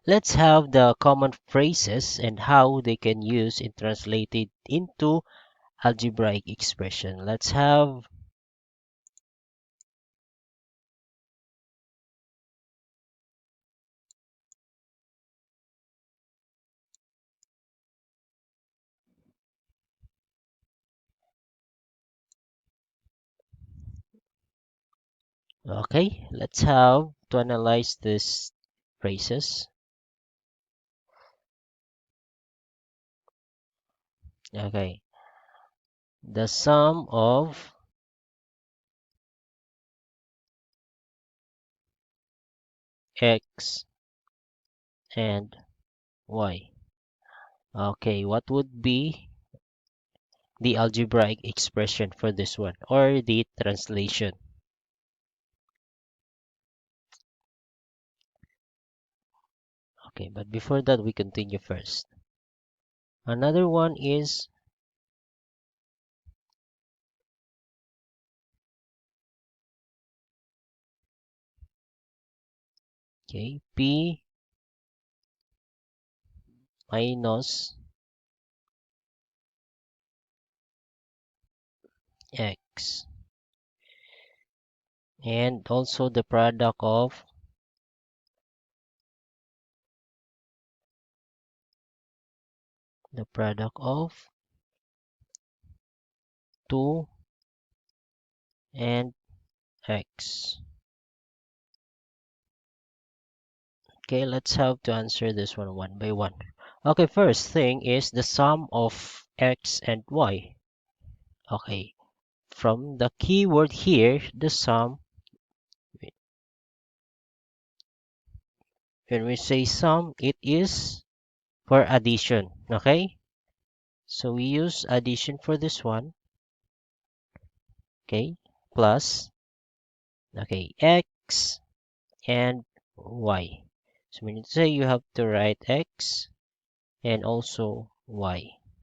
Let's have the common phrases and how they can use and translated into algebraic expression. Let's have, okay, let's have to analyze these phrases. Okay, the sum of x and y. Okay, what would be the algebraic expression for this one or the translation? Okay, but before that, we continue first. Another one is, okay, p minus x, and also the product of 2 and x. Okay, let's have to answer this one by one. Okay, first thing is the sum of x and y. Okay, from the keyword here, the sum, when we say sum, it is for addition. Okay, so we use addition for this one. Okay, plus, okay, x and y. So when you say, you have to write x and also y.